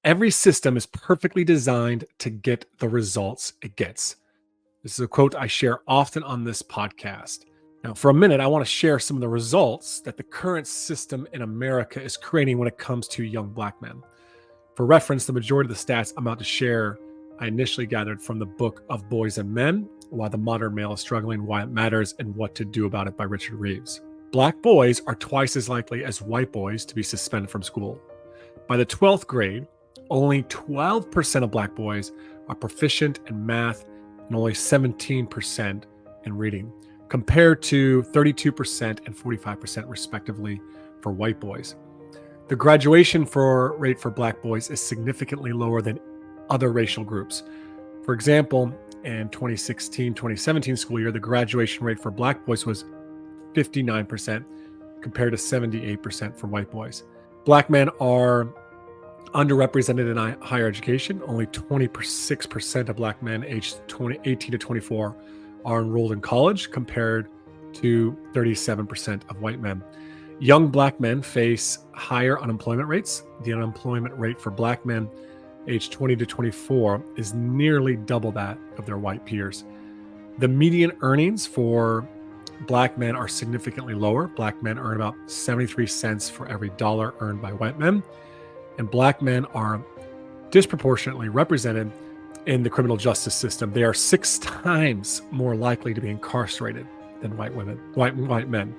Every system is perfectly designed to get the results it gets. This is a quote I share often on this podcast. Now, for a minute, I want to share some of the results that the current system in America is creating when it comes to young Black men. For reference, the majority of the stats I'm about to share, I initially gathered from the book of Boys and Men, Why the Modern Male is Struggling, Why It Matters, and What to Do About It by Richard Reeves. Black boys are twice as likely as white boys to be suspended from school. By the 12th grade, only 12% of Black boys are proficient in math and only 17% in reading, compared to 32% and 45% respectively for white boys. The graduation rate for Black boys is significantly lower than other racial groups. For example, in 2016-2017 school year, the graduation rate for Black boys was 59% compared to 78% for white boys. Black men are underrepresented in higher education. Only 26% of Black men aged 18 to 24 are enrolled in college compared to 37% of white men. Young Black men face higher unemployment rates. The unemployment rate for Black men aged 20 to 24 is nearly double that of their white peers. The median earnings for Black men are significantly lower. Black men earn about 73 cents for every dollar earned by white men. And Black men are disproportionately represented in the criminal justice system. They are 6 times more likely to be incarcerated than white men.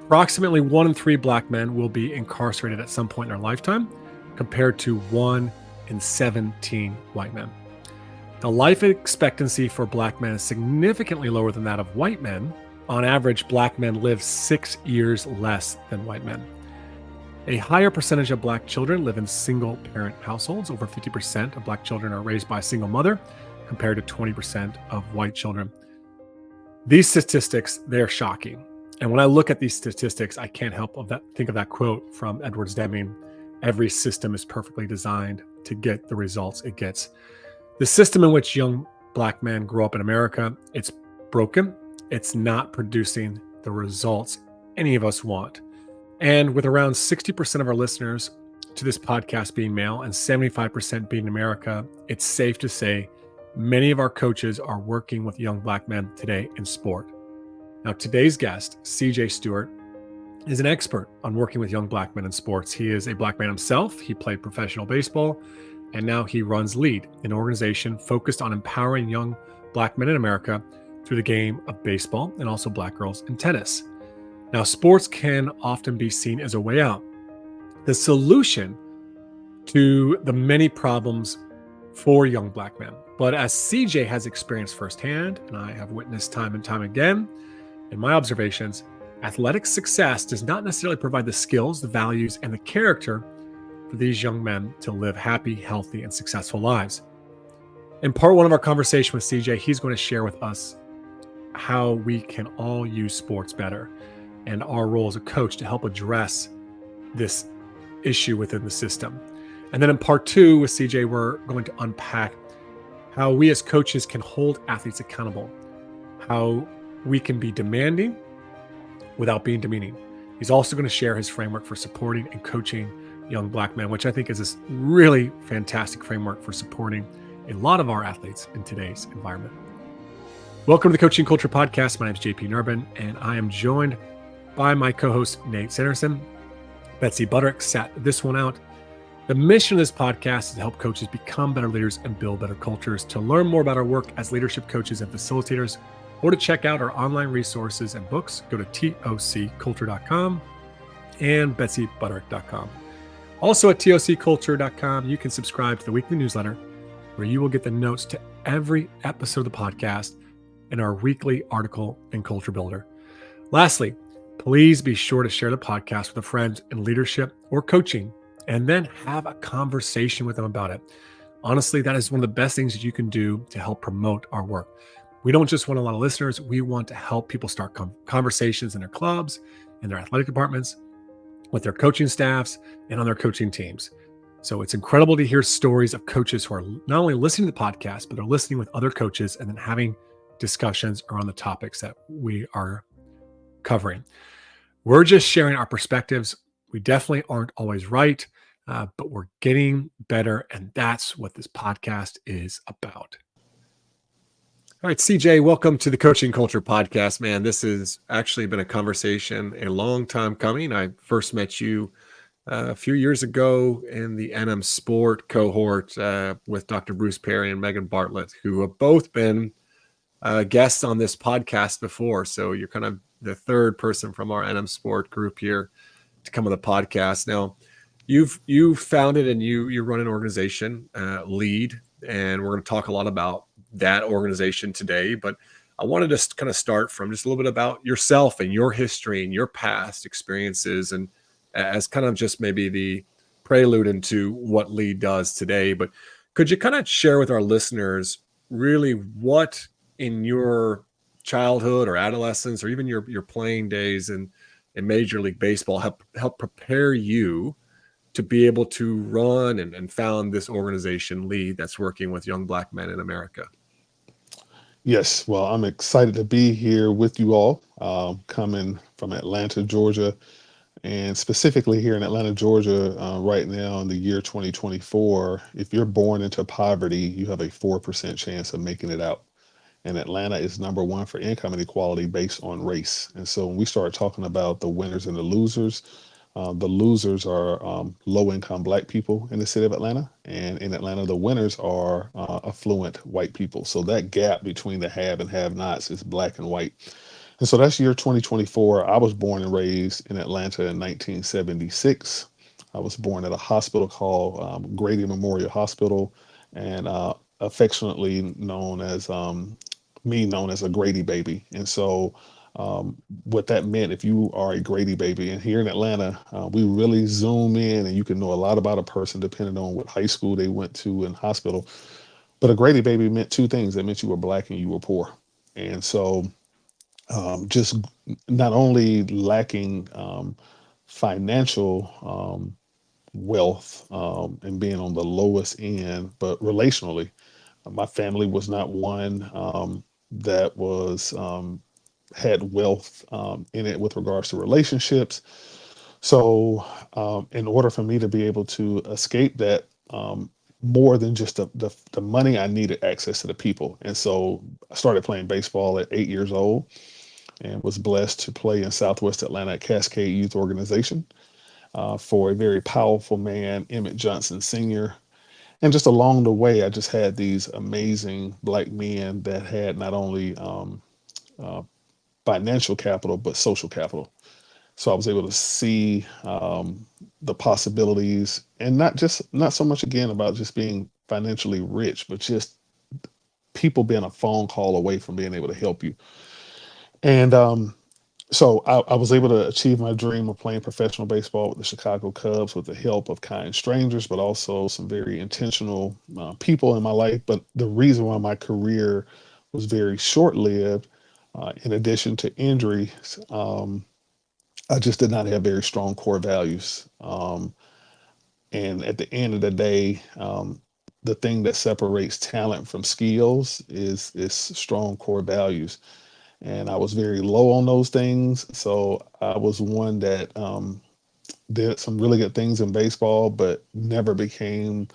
Approximately 1 in 3 Black men will be incarcerated at some point in their lifetime, compared to 1 in 17 white men. The life expectancy for Black men is significantly lower than that of white men. On average, Black men live 6 years less than white men. A higher percentage of Black children live in single-parent households. Over 50% of Black children are raised by a single mother, compared to 20% of white children. These statistics, they're shocking. And when I look at these statistics, I can't help think of that quote from Edwards Deming: "Every system is perfectly designed to get the results it gets." The system in which young Black men grow up in America, it's broken. It's not producing the results any of us want. And with around 60% of our listeners to this podcast being male and 75% being America, it's safe to say many of our coaches are working with young Black men today in sport. Now, today's guest, CJ Stewart, is an expert on working with young Black men in sports. He is a Black man himself. He played professional baseball, and now he runs LEAD, an organization focused on empowering young Black men in America through the game of baseball and also Black girls in tennis. Now, sports can often be seen as a way out, the solution to the many problems for young Black men. But as CJ has experienced firsthand, and I have witnessed time and time again in my observations, athletic success does not necessarily provide the skills, the values, and the character for these young men to live happy, healthy, and successful lives. In part 1 of our conversation with CJ, he's going to share with us how we can all use sports better and our role as a coach to help address this issue within the system. And then in part 2 with CJ, we're going to unpack how we as coaches can hold athletes accountable, how we can be demanding without being demeaning. He's also going to share his framework for supporting and coaching young Black men, which I think is a really fantastic framework for supporting a lot of our athletes in today's environment. Welcome to the Coaching Culture Podcast. My name is JP Nurbin, and I am joined by my co-host, Nate Sanderson. Betsy Butterick sat this one out. The mission of this podcast is to help coaches become better leaders and build better cultures. To learn more about our work as leadership coaches and facilitators, or to check out our online resources and books, go to tocculture.com and betsybutterick.com. Also at tocculture.com, you can subscribe to the weekly newsletter where you will get the notes to every episode of the podcast and our weekly article and culture builder. Lastly, please be sure to share the podcast with a friend in leadership or coaching, and then have a conversation with them about it. Honestly, that is one of the best things that you can do to help promote our work. We don't just want a lot of listeners. We want to help people start conversations in their clubs, in their athletic departments, with their coaching staffs, and on their coaching teams. So it's incredible to hear stories of coaches who are not only listening to the podcast, but they're listening with other coaches and then having discussions around the topics that we are covering. We're just sharing our perspectives. We definitely aren't always right. but we're getting better. And that's what this podcast is about. All right, CJ, welcome to the Coaching Culture Podcast, man. This has actually been a conversation a long time coming. I first met you a few years ago in the NM Sport cohort with Dr. Bruce Perry and Megan Bartlett, who have both been guests on this podcast before. So you're kind of the third person from our NM Sport group here to come on the podcast. Now, you've founded and you run an organization, Lead, and we're going to talk a lot about that organization today. But I wanted to kind of start from just a little bit about yourself and your history and your past experiences, and as kind of just maybe the prelude into what Lead does today. But could you kind of share with our listeners really what in your childhood or adolescence or even your playing days in Major League Baseball help prepare you to be able to run and found this organization, Lead, that's working with young Black men in America? Yes, well, I'm excited to be here with you all, coming from Atlanta, Georgia, and specifically here in Atlanta, Georgia, right now in the year 2024. If you're born into poverty, you have a 4% chance of making it out. And Atlanta is number one for income inequality based on race. And so when we start talking about the winners and the losers are low income Black people in the city of Atlanta. And in Atlanta, the winners are affluent white people. So that gap between the have and have nots is Black and white. And so that's year 2024. I was born and raised in Atlanta in 1976. I was born at a hospital called Grady Memorial Hospital, and affectionately known as a Grady baby. And so what that meant, if you are a Grady baby, and here in Atlanta, we really zoom in and you can know a lot about a person depending on what high school they went to and hospital. But a Grady baby meant two things. It meant you were Black and you were poor. And so just not only lacking financial wealth and being on the lowest end, but relationally, my family was not one that was had wealth in it with regards to relationships. So, in order for me to be able to escape that, more than just the money, I needed access to the people. And so I started playing baseball at 8 years old and was blessed to play in Southwest Atlanta at Cascade Youth Organization for a very powerful man, Emmett Johnson Sr. And just along the way, I just had these amazing Black men that had not only uh, financial capital, but social capital. So I was able to see the possibilities, and not so much again about just being financially rich, but just people being a phone call away from being able to help you. And so I was able to achieve my dream of playing professional baseball with the Chicago Cubs with the help of kind strangers, but also some very intentional people in my life. But the reason why my career was very short lived, in addition to injuries, I just did not have very strong core values. And at the end of the day, the thing that separates talent from skills is strong core values. And I was very low on those things. So I was one that did some really good things in baseball, but never became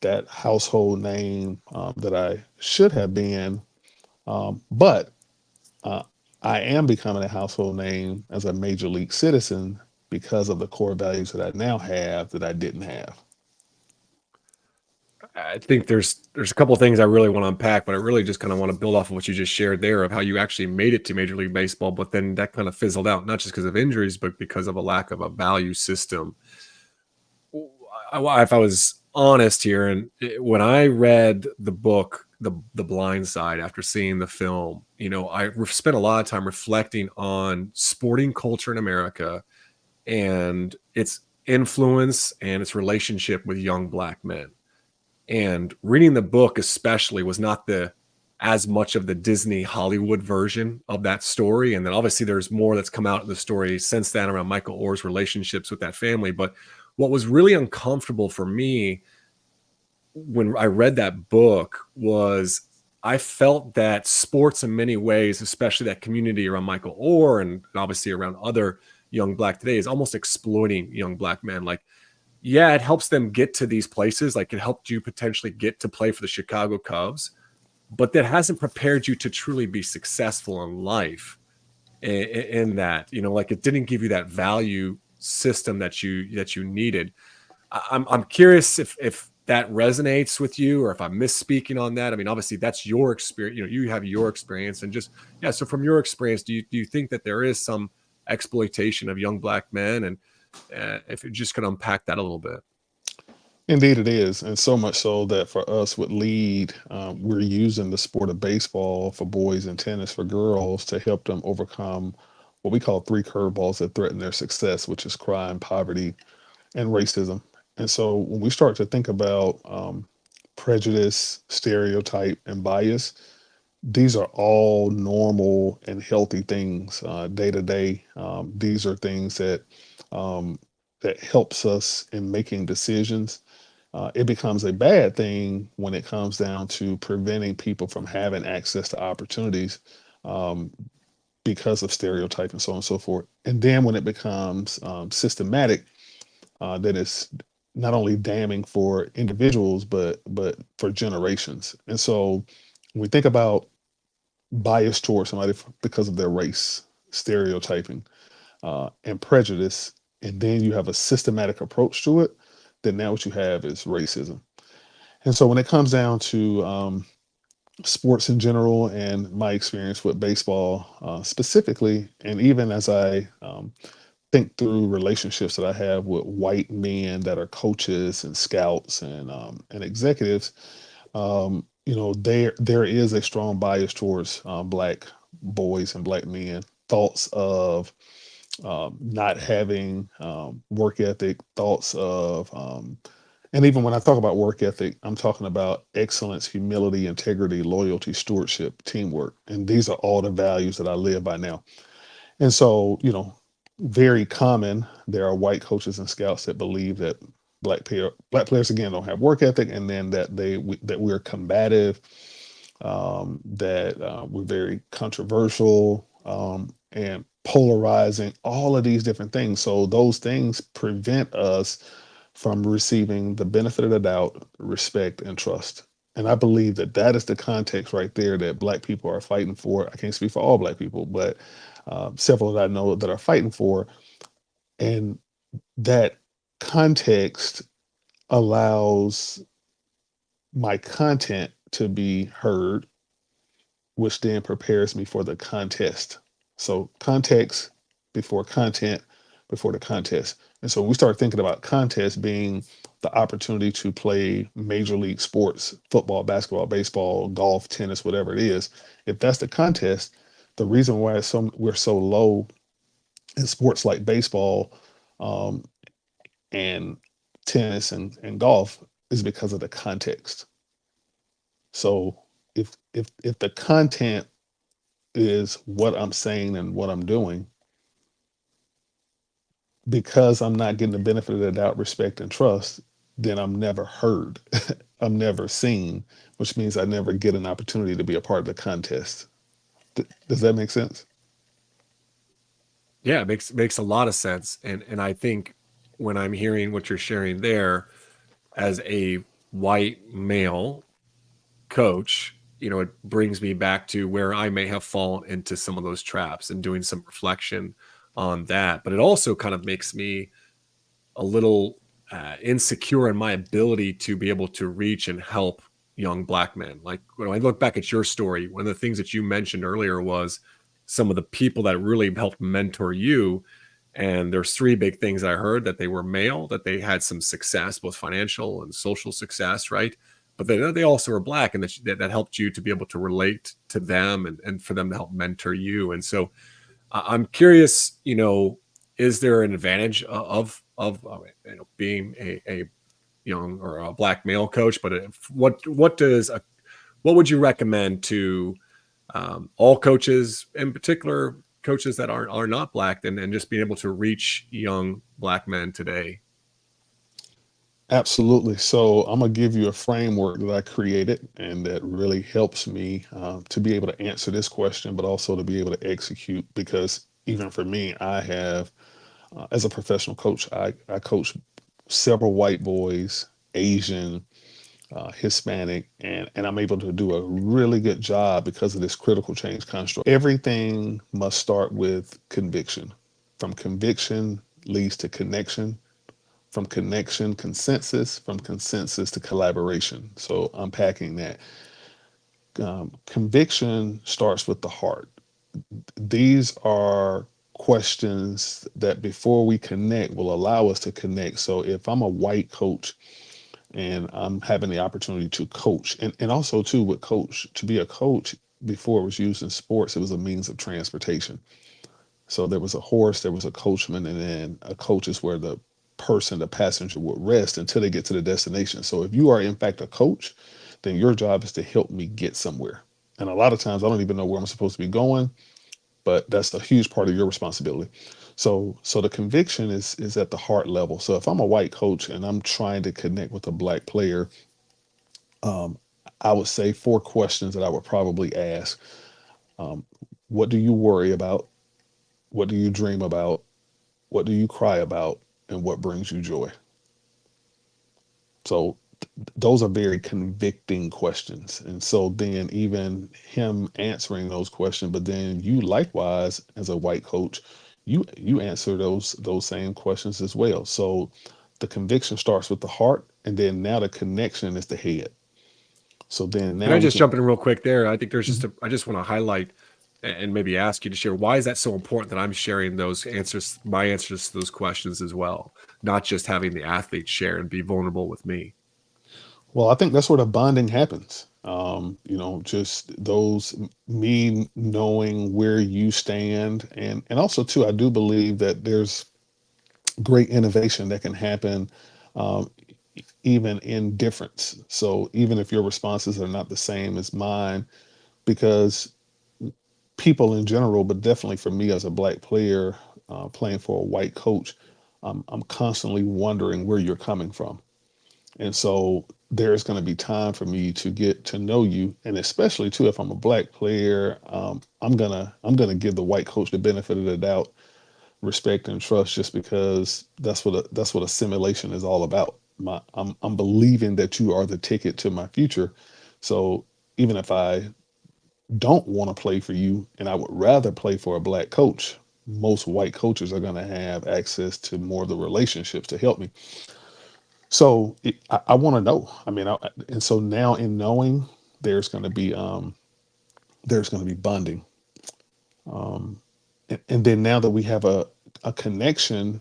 that household name that I should have been. But uh, I am becoming a household name as a major league citizen because of the core values that I now have that I didn't have. I think there's a couple of things I really want to unpack, but I really just kind of want to build off of what you just shared there of how you actually made it to Major League Baseball, but then that kind of fizzled out, not just because of injuries, but because of a lack of a value system. If I was honest here, and when I read the book, the Blind Side, after seeing the film, I spent a lot of time reflecting on sporting culture in America and its influence and its relationship with young Black men. And reading the book especially was not the as much of the Disney Hollywood version of that story. And then obviously there's more that's come out of the story since then around Michael Orr's relationships with that family. But what was really uncomfortable for me when I read that book was I felt that sports in many ways, especially that community around Michael Orr and obviously around other young Black today, is almost exploiting young Black men. Like, yeah, it helps them get to these places. Like it helped you potentially get to play for the Chicago Cubs, but that hasn't prepared you to truly be successful in life in that, like it didn't give you that value system that you needed. I'm curious if that resonates with you, or if I'm misspeaking on that. I mean, obviously that's your experience. You have your experience, and just yeah. So from your experience, do you think that there is some exploitation of young black men, and if you just could unpack that a little bit? Indeed, it is, and so much so that for us with lead, we're using the sport of baseball for boys and tennis for girls to help them overcome what we call three curveballs that threaten their success, which is crime, poverty, and racism. And so when we start to think about prejudice, stereotype, and bias, these are all normal and healthy things day to day. These are things um, that helps us in making decisions. It becomes a bad thing when it comes down to preventing people from having access to opportunities um, because of stereotype and so on and so forth. And then when it becomes systematic, that is not only damning for individuals but for generations. And so when we think about bias towards somebody because of their race, stereotyping, and prejudice, and then you have a systematic approach to it, then now what you have is racism. And so when it comes down to sports in general and my experience with baseball specifically, and even as I think through relationships that I have with white men that are coaches and scouts and executives, there is a strong bias towards black boys and black men. Thoughts of not having work ethic, thoughts of, and even when I talk about work ethic, I'm talking about excellence, humility, integrity, loyalty, stewardship, teamwork. And these are all the values that I live by now. And so, very common, there are white coaches and scouts that believe that black players again don't have work ethic, and then that we're combative, that we're very controversial, and polarizing, all of these different things. So those things prevent us from receiving the benefit of the doubt, respect, and trust. And I believe that that is the context right there that black people are fighting for. I can't speak for all black people, but several that I know that are fighting for. And that context allows my content to be heard, which then prepares me for the contest. So context before content before the contest. And so we start thinking about contest being the opportunity to play major league sports, football, basketball, baseball, golf, tennis, whatever it is. If that's the contest, the reason why we're so low in sports like baseball um, and tennis and golf is because of the context. So if the content is what I'm saying and what I'm doing, because I'm not getting the benefit of the doubt, respect, and trust, then I'm never heard. I'm never seen, which means I never get an opportunity to be a part of the contest. Does that make sense? Yeah, it makes a lot of sense, and I think when I'm hearing what you're sharing there, as a white male coach, it brings me back to where I may have fallen into some of those traps and doing some reflection on that. But it also kind of makes me a little insecure in my ability to be able to reach and help young black men. Like when I look back at your story, one of the things that you mentioned earlier was some of the people that really helped mentor you. And there's three big things I heard: that they were male, that they had some success, both financial and social success, right? But they also were black, and that helped you to be able to relate to them, and for them to help mentor you. And so I'm curious, is there an advantage of being a young or a black male coach? But what would you recommend to all coaches, in particular coaches that are not black, and just being able to reach young black men today? Absolutely. So I'm gonna give you a framework that I created and that really helps me to be able to answer this question, but also to be able to execute. Because even for me, I have, as a professional coach, I coach several white boys, Asian, Hispanic, and I'm able to do a really good job because of this critical change construct. Everything must start with conviction. From conviction leads to connection. From connection, consensus. From consensus to collaboration. So unpacking that. Conviction starts with the heart. These are questions that before we connect will allow us to connect. So if I'm a white coach and I'm having the opportunity to coach, and also too with coach, to be a coach before it was used in sports, it was a means of transportation. So there was a horse, there was a coachman, and then a coach is where the person, the passenger would rest until they get to the destination. So if you are in fact a coach, then your job is to help me get somewhere. And a lot of times I don't even know where I'm supposed to be going, but that's a huge part of your responsibility. So the conviction is at the heart level. So if I'm a white coach and I'm trying to connect with a black player, um, I would say four questions that I would probably ask. Um, what do you worry about? What do you dream about? What do you cry about? And what brings you joy? So those are very convicting questions. And so then even him answering those questions, but then you likewise as a white coach, you answer those same questions as well. So the conviction starts with the heart, and then now the connection is the head. So then Can now I we just can. jump in real quick there? I think there's just Mhm. a, I just want to highlight and maybe ask you to share why is that so important that I'm sharing those answers, my answers to those questions as well, not just having the athlete share and be vulnerable with me. Well, I think that's where the bonding happens. Just me knowing where you stand, and also too, I do believe that there's great innovation that can happen, um, even in difference. So even if your responses are not the same as mine, because people in general, but definitely for me as a black player, playing for a white coach, I'm constantly wondering where you're coming from. And so there's going to be time for me to get to know you, and especially too, if I'm a black player, I'm gonna give the white coach the benefit of the doubt, respect and trust, just because that's what assimilation is all about. I'm believing that you are the ticket to my future. So even if I don't want to play for you, and I would rather play for a black coach, most white coaches are going to have access to more of the relationships to help me. So I want to know. I mean, and so now in knowing, there's going to be there's going to be bonding, and then now that we have a connection,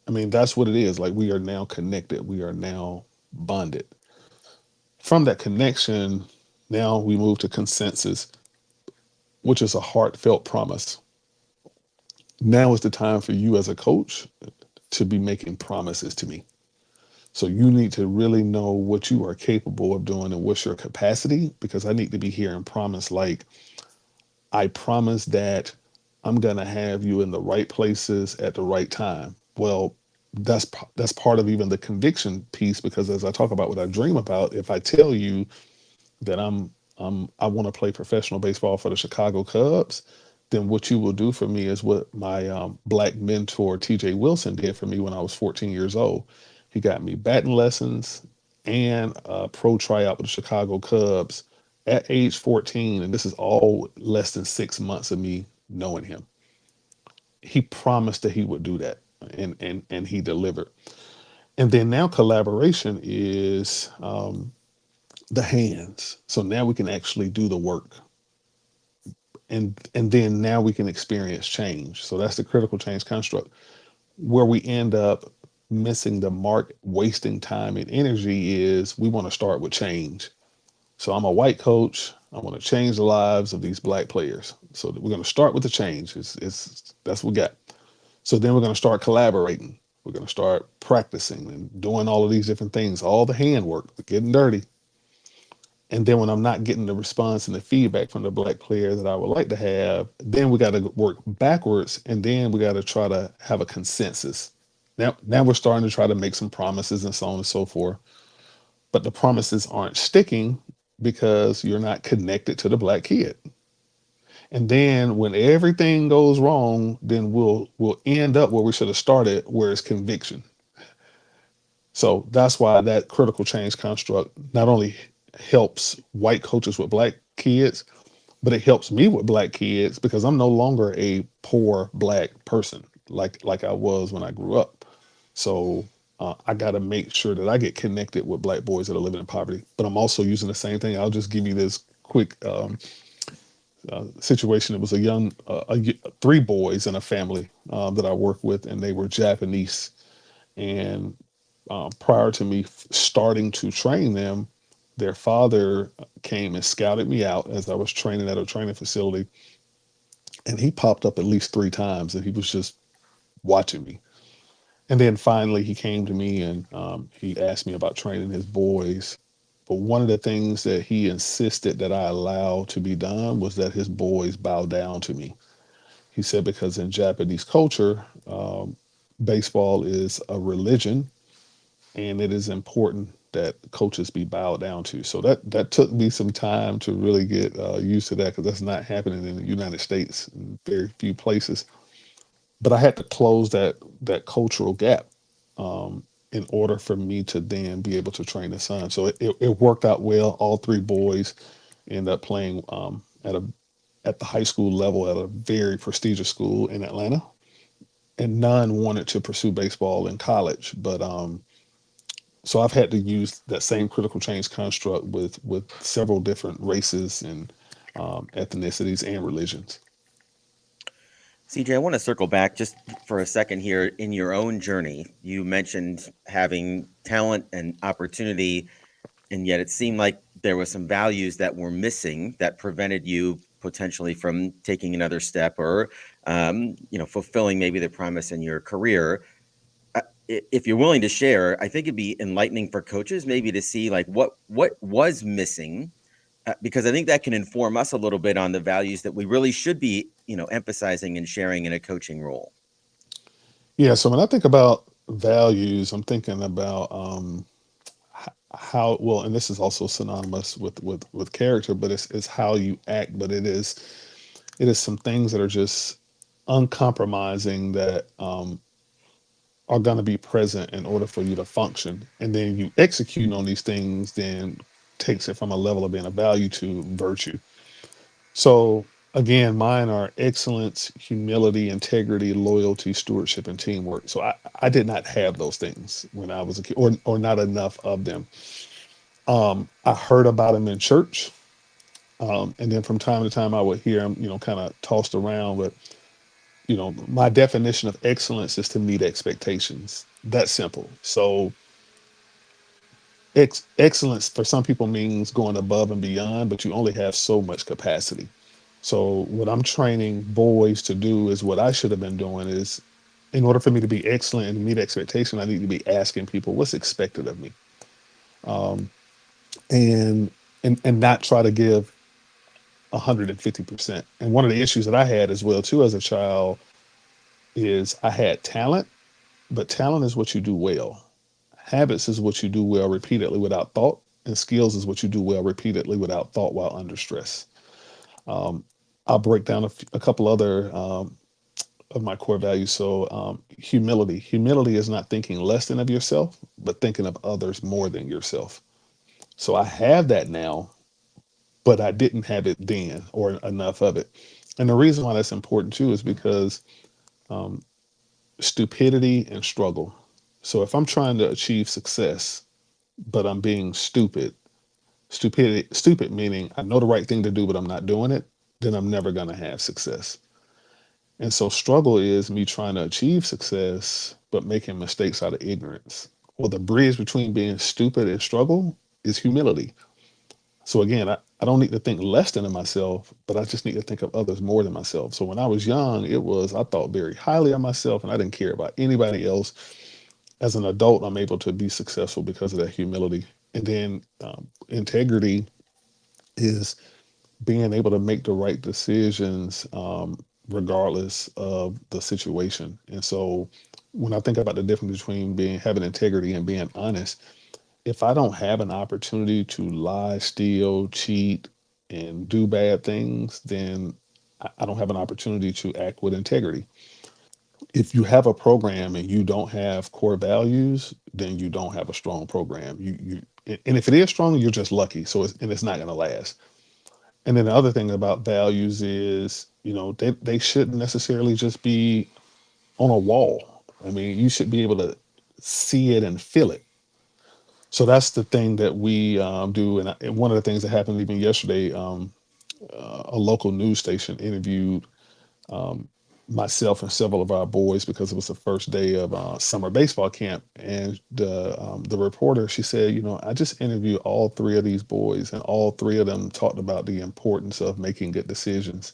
I mean that's what it is. Like we are now connected. We are now bonded. From that connection, now we move to consensus, which is a heartfelt promise. Now is the time for you as a coach to be making promises to me. So you need to really know what you are capable of doing and what's your capacity, because I need to be hearing promise like, I promise that I'm going to have you in the right places at the right time. Well, that's part of even the conviction piece, because as I talk about what I dream about, if I tell you that I want to play professional baseball for the Chicago Cubs, then what you will do for me is what my black mentor TJ Wilson did for me when I was 14 years old. He got me batting lessons and a pro tryout with the Chicago Cubs at age 14, and this is all less than 6 months of me knowing him. He promised that he would do that, and he delivered. And then now collaboration is the hands. So now we can actually do the work, and then now we can experience change. So that's the critical change construct. Where we end up missing the mark, wasting time and energy, is we want to start with change. So I'm a white coach. I want to change the lives of these black players. So we're going to start with the change. It's that's what we got. So then we're going to start collaborating. We're going to start practicing and doing all of these different things, all the handwork, getting dirty. And then when I'm not getting the response and the feedback from the black player that I would like to have, then we got to work backwards, and then we got to try to have a consensus. Now we're starting to try to make some promises and so on and so forth. But the promises aren't sticking because you're not connected to the black kid. And then when everything goes wrong, then we'll end up where we should have started, where it's conviction. So that's why that critical change construct not only helps white coaches with black kids, but it helps me with black kids because I'm no longer a poor black person like I was when I grew up. So I got to make sure that I get connected with black boys that are living in poverty. But I'm also using the same thing. I'll just give you this quick situation. It was three boys in a family that I work with, and they were Japanese. And prior to me starting to train them, their father came and scouted me out as I was training at a training facility, and he popped up at least three times, and he was just watching me. And then finally, he came to me and he asked me about training his boys. But one of the things that he insisted that I allow to be done was that his boys bow down to me. He said because in Japanese culture, baseball is a religion, and it is important that coaches be bowed down to. So that took me some time to really get used to that because that's not happening in the United States in very few places. But I had to close that cultural gap in order for me to then be able to train the son. So it worked out well. All three boys end up playing at the high school level at a very prestigious school in Atlanta, and none wanted to pursue baseball in college. But so I've had to use that same critical change construct with several different races and ethnicities and religions. CJ, I want to circle back just for a second here. In your own journey, you mentioned having talent and opportunity, and yet it seemed like there were some values that were missing that prevented you potentially from taking another step or, fulfilling maybe the promise in your career. If you're willing to share, I think it'd be enlightening for coaches maybe to see like what was missing, because I think that can inform us a little bit on the values that we really should be, emphasizing and sharing in a coaching role. Yeah. So when I think about values, I'm thinking about how well, and this is also synonymous with character, but it's how you act. But it is some things that are just uncompromising that are going to be present in order for you to function. And then you execute on these things, then takes it from a level of being a value to virtue. So again, mine are excellence, humility, integrity, loyalty, stewardship, and teamwork. So I did not have those things when I was a kid, or not enough of them. I heard about them in church. And then from time to time I would hear them, kind of tossed around. But, my definition of excellence is to meet expectations. That's simple. So excellence for some people means going above and beyond, but you only have so much capacity. So what I'm training boys to do is what I should have been doing is, in order for me to be excellent and meet expectation, I need to be asking people what's expected of me, and and not try to give 150%. And one of the issues that I had as well too as a child is I had talent, but talent is what you do well. Habits is what you do well repeatedly without thought, and skills is what you do well repeatedly without thought while under stress. Um, I'll break down a couple other of my core values. So, humility. Humility is not thinking less than of yourself, but thinking of others more than yourself. So I have that now, but I didn't have it then or enough of it. And the reason why that's important too is because um, stupidity and struggle. So if I'm trying to achieve success, but I'm being stupid meaning I know the right thing to do, but I'm not doing it, then I'm never going to have success. And so struggle is me trying to achieve success, but making mistakes out of ignorance. Well, the bridge between being stupid and struggle is humility. So again, I don't need to think less than of myself, but I just need to think of others more than myself. So when I was young, I thought very highly of myself and I didn't care about anybody else. As an adult, I'm able to be successful because of that humility. And then integrity is being able to make the right decisions regardless of the situation. And so when I think about the difference between being having integrity and being honest, if I don't have an opportunity to lie, steal, cheat, and do bad things, then I don't have an opportunity to act with integrity. if you have a program and you don't have core values, then you don't have a strong program. And if it is strong, you're just lucky. So it's not going to last. And then the other thing about values is, they shouldn't necessarily just be on a wall. I mean, you should be able to see it and feel it. So that's the thing that we do. And one of the things that happened even yesterday, a local news station interviewed um, myself and several of our boys because it was the first day of summer baseball camp. And the reporter, she said, I just interviewed all three of these boys, and all three of them talked about the importance of making good decisions.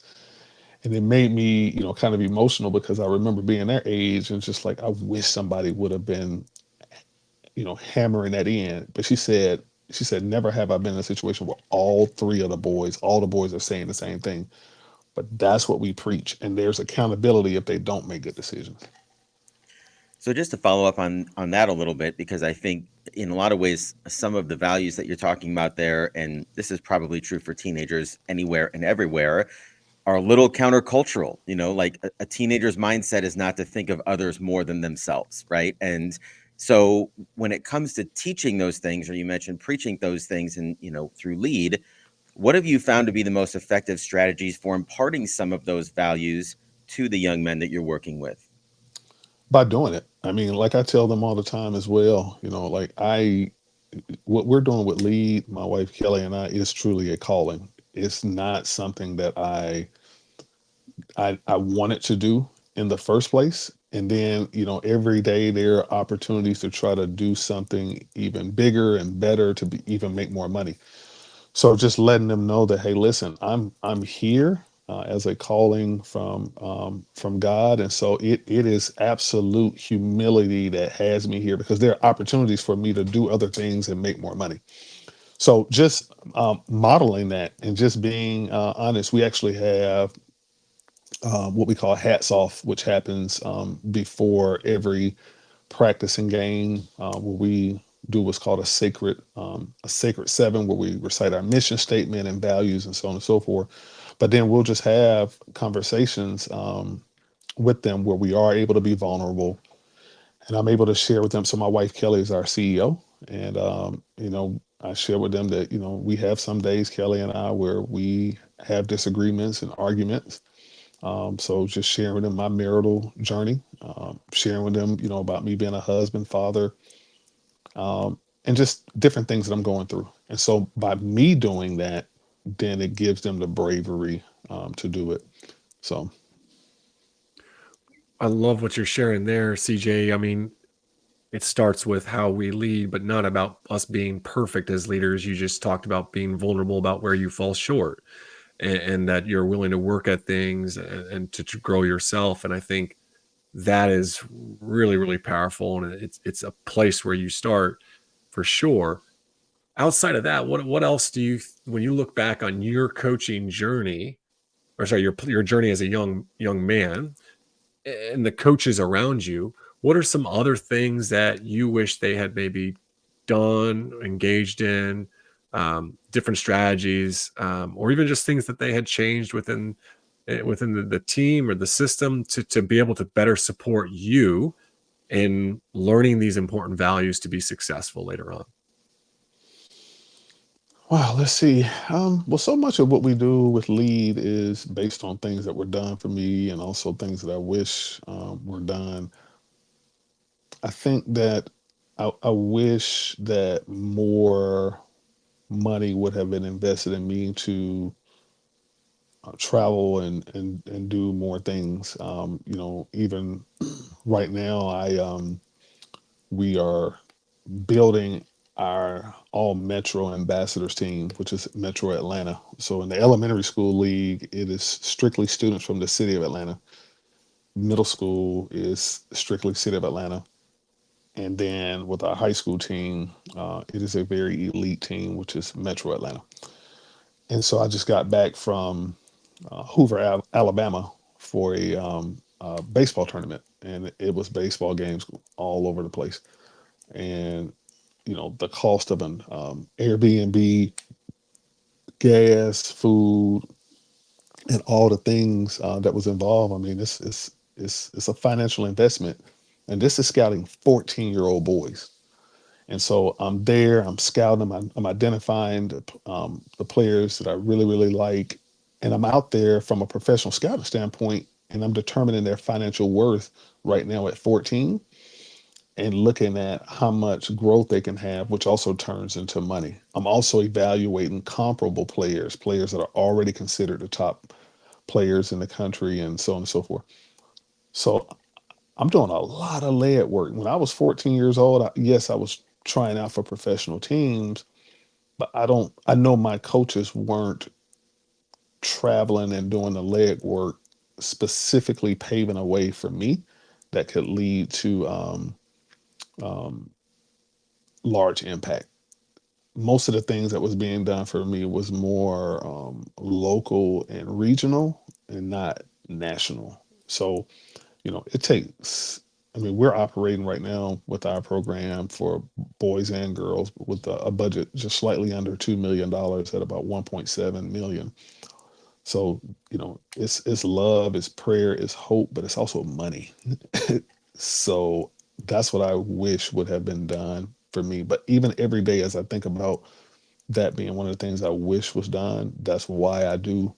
And it made me, kind of emotional because I remember being their age and just like, I wish somebody would have been, hammering that in. But she said, never have I been in a situation where all the boys are saying the same thing. But that's what we preach. And there's accountability if they don't make good decisions. So just to follow up on that a little bit, because I think in a lot of ways, some of the values that you're talking about there, and this is probably true for teenagers anywhere and everywhere, are a little countercultural. Like a teenager's mindset is not to think of others more than themselves, right? And so when it comes to teaching those things, or you mentioned preaching those things, and through Lead, what have you found to be the most effective strategies for imparting some of those values to the young men that you're working with? By doing it. I mean, like I tell them all the time as well, like what we're doing with Lead, my wife Kelly and I, is truly a calling. It's not something that I wanted to do in the first place. And then, every day there are opportunities to try to do something even bigger and better to even make more money. So just letting them know that, hey, listen, I'm here as a calling from God, and so it is absolute humility that has me here because there are opportunities for me to do other things and make more money. So just modeling that and just being honest, we actually have what we call hats off, which happens before every practice and game, where we do what's called a sacred seven, where we recite our mission statement and values and so on and so forth. But then we'll just have conversations with them where we are able to be vulnerable, and I'm able to share with them. So my wife Kelly is our CEO, and I share with them that we have some days, Kelly and I, where we have disagreements and arguments. So just sharing with them my marital journey, sharing with them, about me being a husband, father, and just different things that I'm going through. And so by me doing that, then it gives them the bravery to do it. So I love what you're sharing there, CJ. I mean, it starts with how we lead, but not about us being perfect as leaders. You just talked about being vulnerable about where you fall short, and that you're willing to work at things and to grow yourself. And I think that is really, really powerful. And it's a place where you start for sure. Outside of that, what else do you, when you look back on your coaching journey, or sorry, your journey as a young man, and the coaches around you, what are some other things that you wish they had maybe done, engaged in, different strategies, or even just things that they had changed within the team or the system to be able to better support you in learning these important values to be successful later on? wow, let's see. Well, so much of what we do with Lead is based on things that were done for me and also things that I wish were done. I think that I wish that more money would have been invested in me to travel and do more things. Even right now, we are building our all Metro ambassadors team, which is Metro Atlanta. So in the elementary school league, it is strictly students from the city of Atlanta. Middle school is strictly city of Atlanta. And then with our high school team, it is a very elite team, which is Metro Atlanta. And so I just got back from Hoover, Alabama, for a baseball tournament, and it was baseball games all over the place. And the cost of an Airbnb, gas, food, and all the things that was involved. I mean, it's it's a financial investment. And this is scouting 14-year-old boys. And so I'm there, I'm scouting them, I'm identifying the players that I really, really like. And I'm out there from a professional scouting standpoint, and I'm determining their financial worth right now at 14 and looking at how much growth they can have, which also turns into money. I'm also evaluating comparable players, players that are already considered the top players in the country, and so on and so forth. So I'm doing a lot of lead work. When I was 14 years old, yes, I was trying out for professional teams, but I know my coaches weren't traveling and doing the leg work specifically paving a way for me that could lead to um, large impact. Most of the things that was being done for me was more local and regional and not national. So, it takes, I mean, we're operating right now with our program for boys and girls with a budget just slightly under $2 million at about 1.7 million. So, it's love, it's prayer, it's hope, but it's also money. So that's what I wish would have been done for me. But even every day, as I think about that being one of the things I wish was done, that's why I do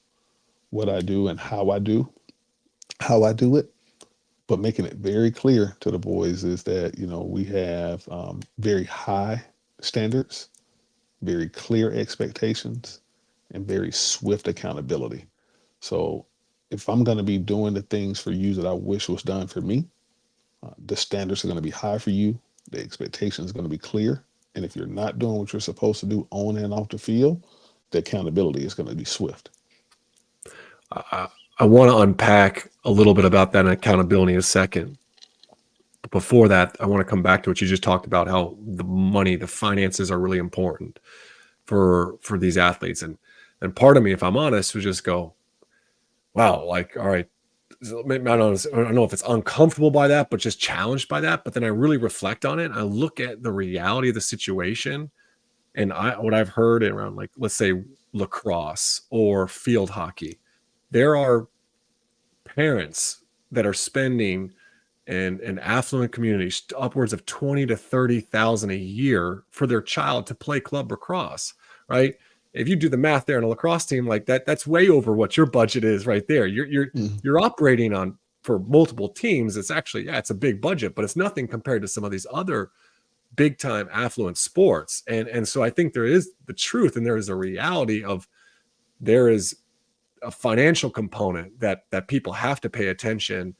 what I do and how I do it. But making it very clear to the boys is that, we have very high standards, very clear expectations, and very swift accountability. So if I'm going to be doing the things for you that I wish was done for me, the standards are going to be high for you. The expectation is going to be clear. And if you're not doing what you're supposed to do on and off the field, the accountability is going to be swift. I, I want to unpack a little bit about that accountability in a second. But before that, I want to come back to what you just talked about, how the money, the finances are really important for these athletes. And part of me, if I'm honest, would just go, wow, like, all right, I don't know if it's uncomfortable by that, but just challenged by that. But then I really reflect on it. I look at the reality of the situation, and what I've heard around, like, let's say lacrosse or field hockey, there are parents that are spending in affluent communities upwards of 20 to 30,000 a year for their child to play club lacrosse, right? If you do the math there in a lacrosse team like that, that's way over what your budget is right there. Mm. You're operating on, for multiple teams. It's actually, yeah, it's a big budget, but it's nothing compared to some of these other big time affluent sports. And so I think there is the truth, and there is a reality of, there is a financial component that people have to pay attention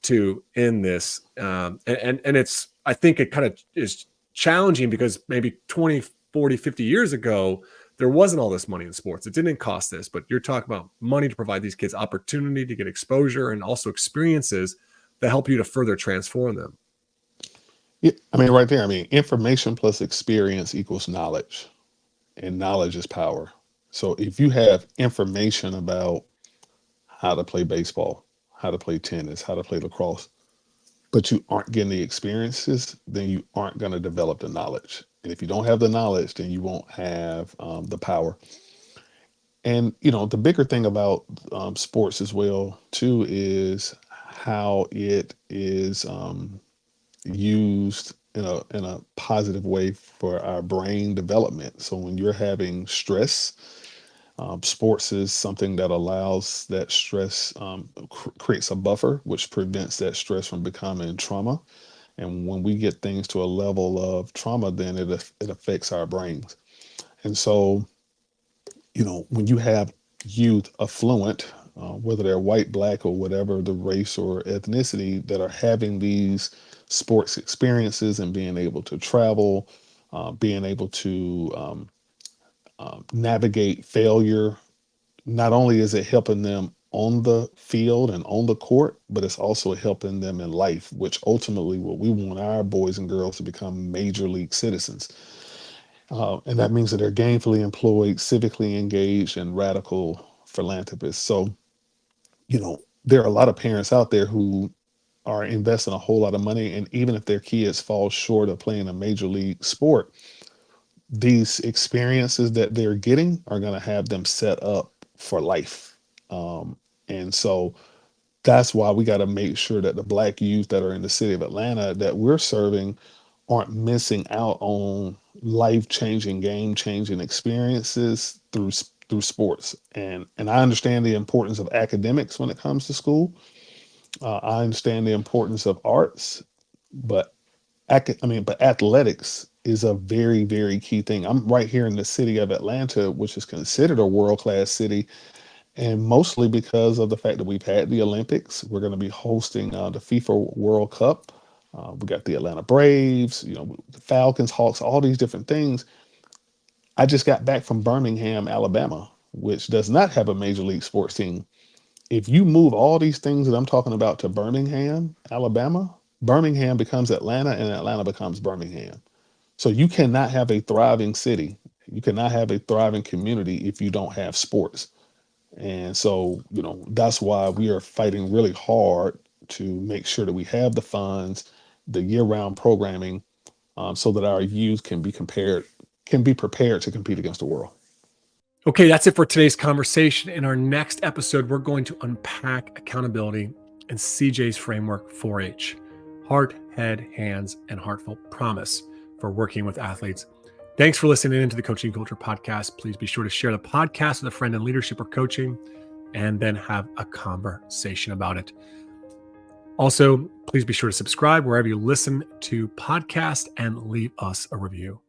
to in this. And it's, I think it kind of is challenging because maybe 20, 40, 50 years ago, there wasn't all this money in sports. It didn't cost this, but you're talking about money to provide these kids opportunity to get exposure and also experiences that help you to further transform them. Yeah, I mean, right there, I mean, information plus experience equals knowledge, and knowledge is power. So if you have information about how to play baseball, how to play tennis, how to play lacrosse, but you aren't getting the experiences, then you aren't going to develop the knowledge. And if you don't have the knowledge, then you won't have the power. And the bigger thing about sports as well too is how it is used in a positive way for our brain development. So when you're having stress, sports is something that allows that stress, creates a buffer, which prevents that stress from becoming trauma. And when we get things to a level of trauma, then it affects our brains. And so, when you have youth affluent, whether they're white, black, or whatever the race or ethnicity, that are having these sports experiences and being able to travel, being able to navigate failure, not only is it helping them on the field and on the court, but it's also helping them in life, which ultimately what we want our boys and girls to become major league citizens. And that means that they're gainfully employed, civically engaged, and radical philanthropists. So, there are a lot of parents out there who are investing a whole lot of money. And even if their kids fall short of playing a major league sport, these experiences that they're getting are going to have them set up for life. And so that's why we got to make sure that the Black youth that are in the city of Atlanta that we're serving aren't missing out on life-changing, game-changing experiences through sports. And I understand the importance of academics when it comes to school. I understand the importance of arts, but but athletics is a very, very key thing. I'm right here in the city of Atlanta, which is considered a world-class city, and mostly because of the fact that we've had the Olympics. We're going to be hosting the FIFA World Cup. We got the Atlanta Braves, the Falcons, Hawks, all these different things. I just got back from Birmingham, Alabama, which does not have a major league sports team. If you move all these things that I'm talking about to Birmingham, Alabama, Birmingham becomes Atlanta and Atlanta becomes Birmingham. So you cannot have a thriving city. You cannot have a thriving community if you don't have sports. And so, that's why we are fighting really hard to make sure that we have the funds, the year-round programming, so that our youth can be prepared to compete against the world. Okay, that's it for today's conversation. In our next episode, we're going to unpack accountability and CJ's framework 4H: heart, head, hands, and heartfelt promise for working with athletes. Thanks for listening in to the Coaching Culture Podcast. Please be sure to share the podcast with a friend in leadership or coaching, and then have a conversation about it. Also, please be sure to subscribe wherever you listen to podcasts and leave us a review.